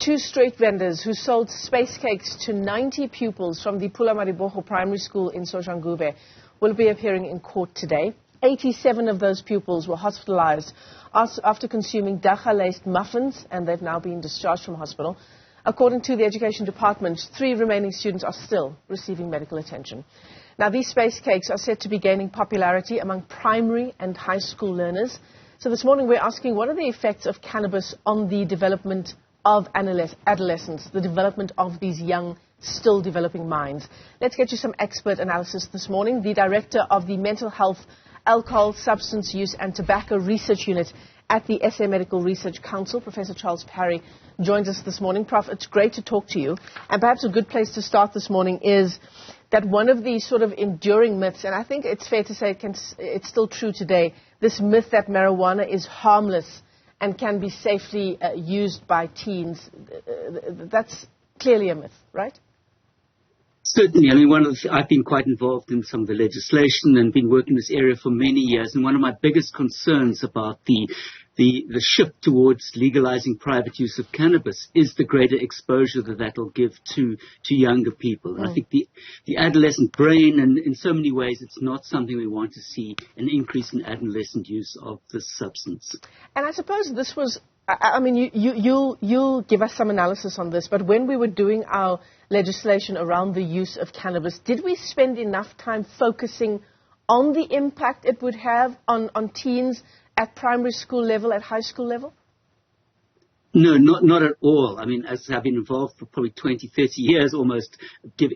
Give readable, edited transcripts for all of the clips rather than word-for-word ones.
Two street vendors who sold space cakes to 90 pupils from the Pulamadibogo Primary School in Soshanguve will be appearing in court today. 87 of those pupils were hospitalised after consuming dagga-laced muffins, and they've now been discharged from hospital. According to the Education Department, 3 remaining students are still receiving medical attention. Now, these space cakes are said to be gaining popularity among primary and high school learners. So this morning we're asking, what are the effects of cannabis on the development of adolescents, the development of these young, still developing minds? Let's get you some expert analysis this morning. The director of the Mental Health, Alcohol, Substance Use and Tobacco Research Unit at the SA Medical Research Council, Professor Charles Parry, joins us this morning. Prof, it's great to talk to you. And perhaps a good place to start this morning is that one of the sort of enduring myths, and I think it's fair to say it's still true today, this myth that marijuana is harmless and can be safely used by teens. That's clearly a myth, right? Certainly. I mean, I've been quite involved in some of the legislation and been working in this area for many years. And one of my biggest concerns about the shift towards legalizing private use of cannabis is the greater exposure that will give to younger people. And I think the adolescent brain, and in so many ways, it's not something we want to see an increase in adolescent use of this substance. And I suppose this was, I mean, you'll give us some analysis on this, but when we were doing our legislation around the use of cannabis, did we spend enough time focusing on the impact it would have on teens at primary school level, at high school level? No, not at all. I mean, as I've been involved for probably 20, 30 years almost,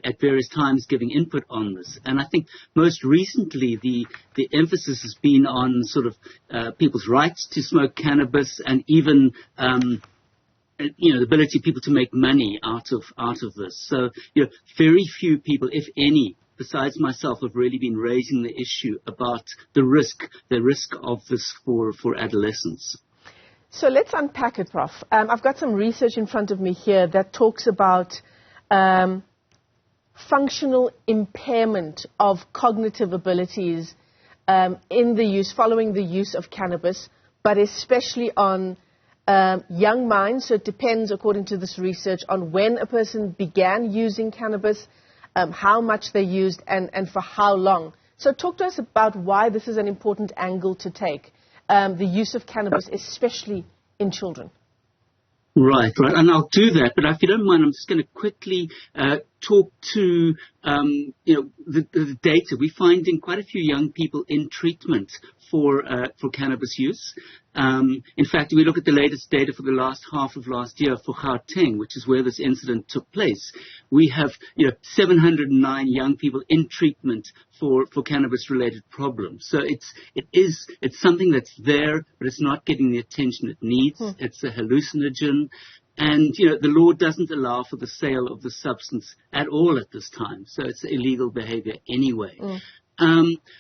at various times giving input on this. And I think most recently the emphasis has been on sort of people's rights to smoke cannabis and even the ability of people to make money out of this. So, very few people, if any, besides myself, have really been raising the issue about the risk of this for adolescents. So let's unpack it, Prof. I've got some research in front of me here that talks about functional impairment of cognitive abilities following the use of cannabis, but especially on young minds. So it depends, according to this research, on when a person began using cannabis, how much they used, and for how long. So talk to us about why this is an important angle to take, the use of cannabis, especially in children. Right. And I'll do that. But if you don't mind, I'm just going to quickly talk to, the data. We're finding quite a few young people in treatment for cannabis use. In fact, if we look at the latest data for the last half of last year for Gauteng, which is where this incident took place, we have 709 young people in treatment for cannabis-related problems. So it's something that's there, but it's not getting the attention it needs. It's a hallucinogen. And, the law doesn't allow for the sale of the substance at all at this time. So it's illegal behavior anyway.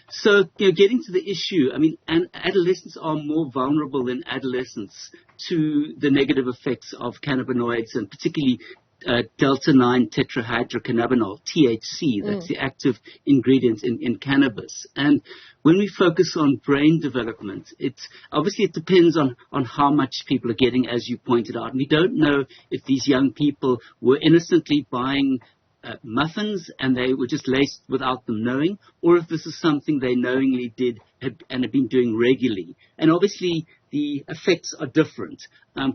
So, getting to the issue, I mean, adolescents are more vulnerable than adolescents to the negative effects of cannabinoids, and particularly delta-9 tetrahydrocannabinol, THC. That's the active ingredient in cannabis. And when we focus on brain development, it depends on how much people are getting, as you pointed out. And we don't know if these young people were innocently buying muffins and they were just laced without them knowing, or if this is something they knowingly did and have been doing regularly. And obviously the effects are different.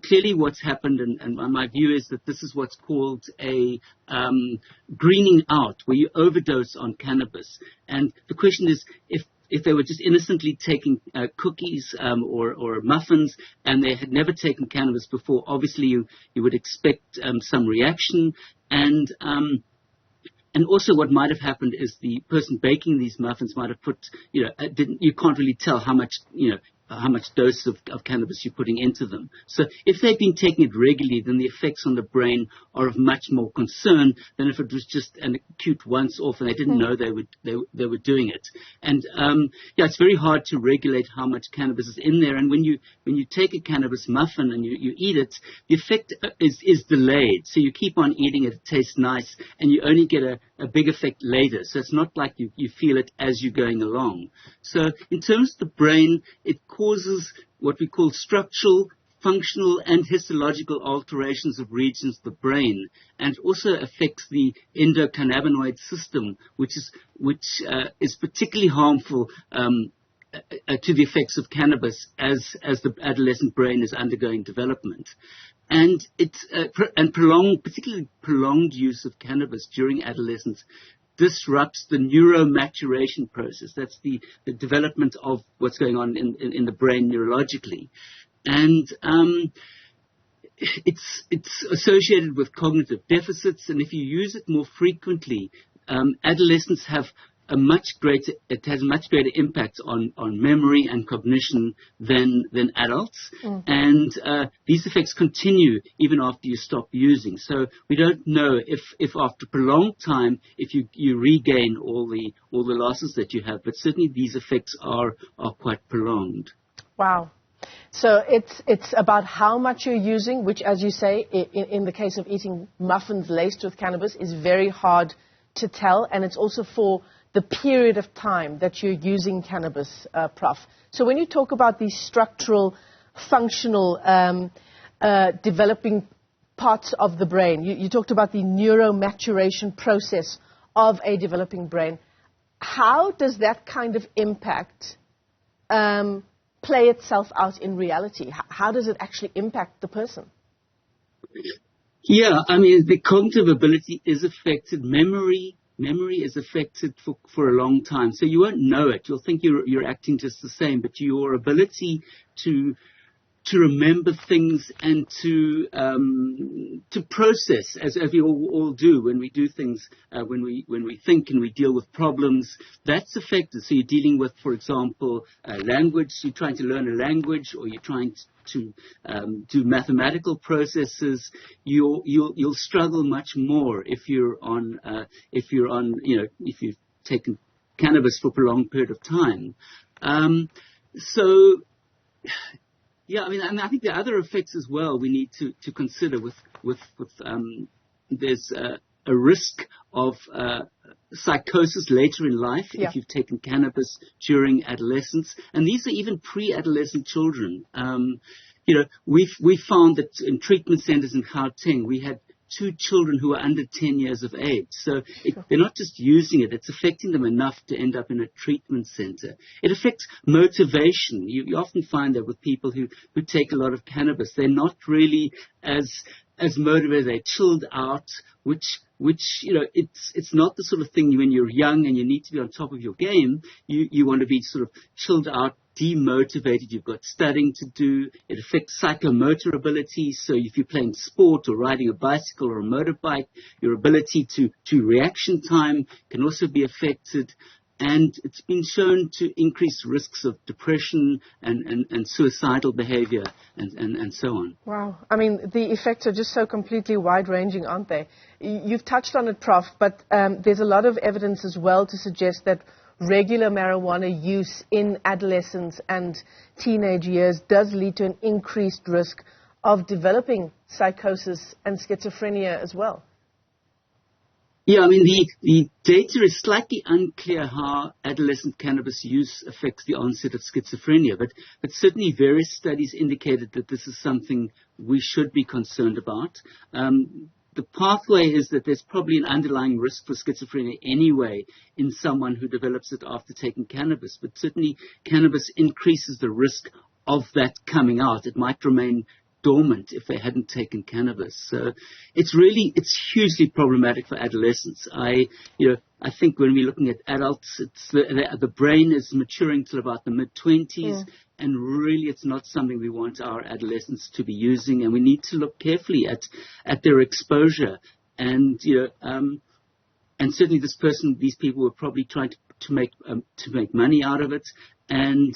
Clearly what's happened, and my view is that this is what's called a greening out, where you overdose on cannabis. And the question is, if they were just innocently taking cookies or muffins and they had never taken cannabis before, obviously you would expect some reaction. And also what might have happened is the person baking these muffins might have put, you can't really tell how much dose of cannabis you're putting into them. So if they've been taking it regularly, then the effects on the brain are of much more concern than if it was just an acute once-off and they didn't know they were doing it. And it's very hard to regulate how much cannabis is in there. And when you take a cannabis muffin and you eat it, the effect is delayed. So you keep on eating it, it tastes nice, and you only get a big effect later. So it's not like you feel it as you're going along. So in terms of the brain, it causes what we call structural functional and histological alterations of regions of the brain, and also affects the endocannabinoid system, which is particularly harmful to the effects of cannabis as the adolescent brain is undergoing development. And particularly prolonged use of cannabis during adolescence disrupts the neuromaturation process. That's the development of what's going on in the brain neurologically. And it's associated with cognitive deficits, and if you use it more frequently, adolescents have it has a much greater impact on memory and cognition than adults. And these effects continue even after you stop using. So we don't know if after prolonged time, if you regain all the losses that you have, but certainly these effects are quite prolonged. Wow. So it's about how much you're using, which, as you say, in the case of eating muffins laced with cannabis, is very hard to tell, and it's also for the period of time that you're using cannabis, Prof. So when you talk about these structural, functional, developing parts of the brain, you talked about the neuromaturation process of a developing brain. How does that kind of impact play itself out in reality? How does it actually impact the person? Yeah, I mean, the cognitive ability is affected. Memory is affected for a long time. So you won't know it. You'll think you're acting just the same, but your ability to remember things and to process, as we all do when we do things, when we think and we deal with problems, that's affected. So you're dealing with, for example, language. You're trying to learn a language, or you're trying to do mathematical processes. You'll struggle much more if you've taken cannabis for a prolonged period of time. Yeah, I mean, and I think the other effects as well we need to consider with there's a risk of psychosis later in life if you've taken cannabis during adolescence, and these are even pre-adolescent children. We found that in treatment centers in Gauteng, we had 2 children who are under 10 years of age. So they're not just using it, it's affecting them enough to end up in a treatment center. It affects motivation. You often find that with people who take a lot of cannabis, they're not really as motivated. They're chilled out, which it's not the sort of thing when you're young and you need to be on top of your game. You want to be sort of chilled out, demotivated. You've got studying to do. It affects psychomotor ability. So if you're playing sport or riding a bicycle or a motorbike, your ability to reaction time can also be affected. And it's been shown to increase risks of depression and suicidal behavior and so on. Wow. I mean, the effects are just so completely wide-ranging, aren't they? You've touched on it, Prof, but there's a lot of evidence as well to suggest that regular marijuana use in adolescence and teenage years does lead to an increased risk of developing psychosis and schizophrenia as well. Yeah, I mean, the data is slightly unclear how adolescent cannabis use affects the onset of schizophrenia, but certainly various studies indicated that this is something we should be concerned about. The pathway is that there's probably an underlying risk for schizophrenia anyway in someone who develops it after taking cannabis, but certainly cannabis increases the risk of that coming out. It might remain dormant if they hadn't taken cannabis. So it's hugely problematic for adolescents. I think when we're looking at adults, the brain is maturing till about the mid-20s, and really it's not something we want our adolescents to be using, and we need to look carefully at their exposure. And and certainly these people were probably trying to make money out of it, and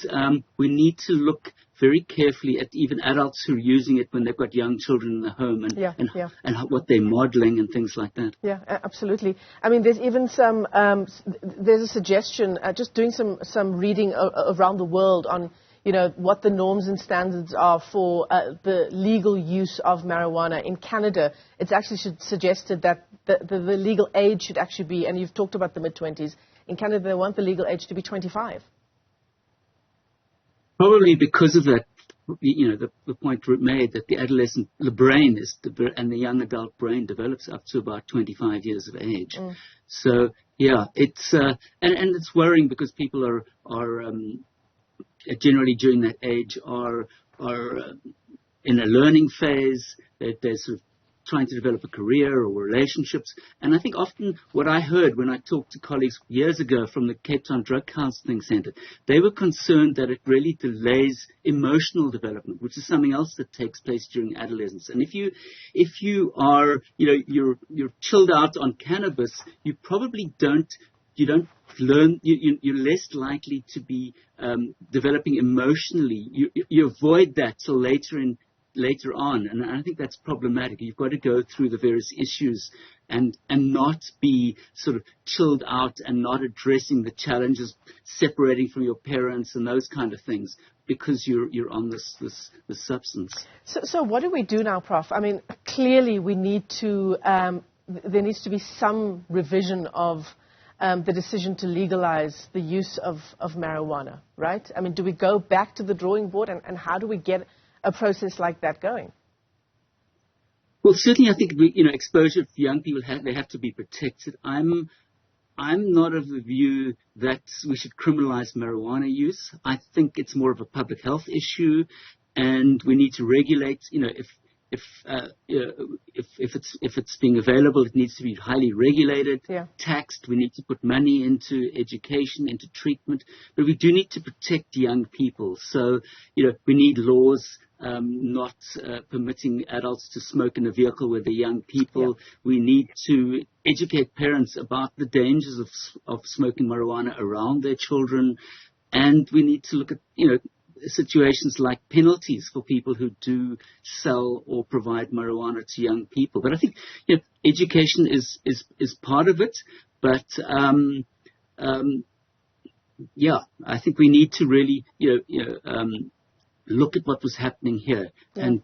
we need to look very carefully at even adults who are using it when they've got young children in the home and what they're modeling and things like that. Yeah, absolutely. I mean, there's even there's a suggestion, just doing some reading around the world on, what the norms and standards are for the legal use of marijuana. In Canada, it's actually suggested that the legal age should actually be, and you've talked about the mid-20s, in Canada they want the legal age to be 25. Probably because of that the point made that the adolescent, the brain and the young adult brain develops up to about 25 years of age. So yeah, it's and it's worrying because people are generally during that age are in a learning phase. They're sort of trying to develop a career or relationships. And I think often what I heard when I talked to colleagues years ago from the Cape Town Drug Counselling Centre, they were concerned that it really delays emotional development, which is something else that takes place during adolescence. And if you are, you're chilled out on cannabis, you probably don't learn, you're less likely to be developing emotionally. You avoid that till later on, and I think that's problematic. You've got to go through the various issues and not be sort of chilled out and not addressing the challenges, separating from your parents and those kind of things, because you're on this substance. So what do we do now, Prof? I mean, clearly we need to there needs to be some revision of the decision to legalize the use of marijuana, right? I mean, do we go back to the drawing board, and how do we get a process like that going? Well, certainly I think exposure for young people, they have to be protected. I'm not of the view that we should criminalize marijuana use. I think it's more of a public health issue, and we need to regulate. If it's being available, it needs to be highly regulated, taxed. We need to put money into education, into treatment, but we do need to protect young people. So, we need laws not permitting adults to smoke in a vehicle with the young people. We need to educate parents about the dangers of smoking marijuana around their children, and we need to look at, situations like penalties for people who do sell or provide marijuana to young people. But I think education is part of it. But I think we need to really look at what was happening here, and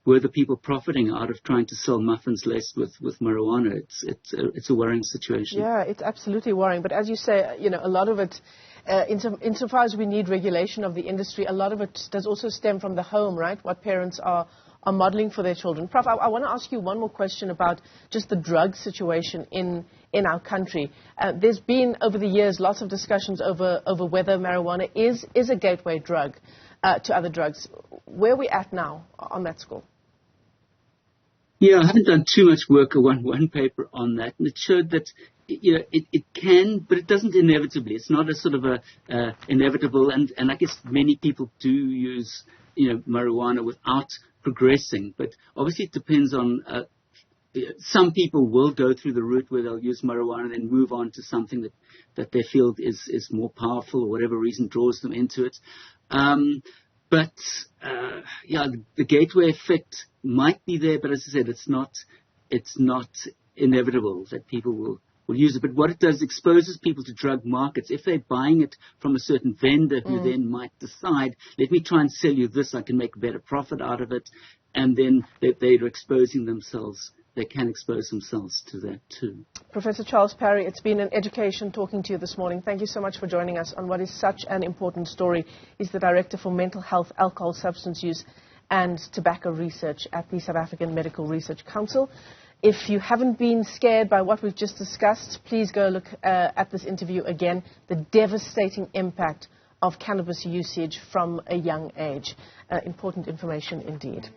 were the people profiting out of trying to sell muffins laced with marijuana? It's a worrying situation. Yeah, it's absolutely worrying. But as you say, a lot of it. Insofar as we need regulation of the industry, a lot of it does also stem from the home, right? What parents are modeling for their children. Prof, I want to ask you one more question about just the drug situation in our country. There's been, over the years, lots of discussions over whether marijuana is a gateway drug to other drugs. Where are we at now on that score? Yeah, I haven't done too much work or one paper on that, and it showed that it can, but it doesn't inevitably. It's not a sort of a inevitable, and I guess many people do use marijuana without progressing, but obviously it depends on. Some people will go through the route where they'll use marijuana and then move on to something that they feel is more powerful, or whatever reason draws them into it. But the gateway effect might be there, but as I said, it's not inevitable that people will use it. But what it does, exposes people to drug markets. If they're buying it from a certain vendor who then might decide, let me try and sell you this, I can make a better profit out of it, and then they're exposing themselves. They can expose themselves to that too. Professor Charles Parry, it's been an education talking to you this morning. Thank you so much for joining us on what is such an important story. He's the Director for Mental Health, Alcohol, Substance Use and Tobacco Research at the South African Medical Research Council. If you haven't been scared by what we've just discussed, please go look at this interview again. The devastating impact of cannabis usage from a young age. Important information indeed.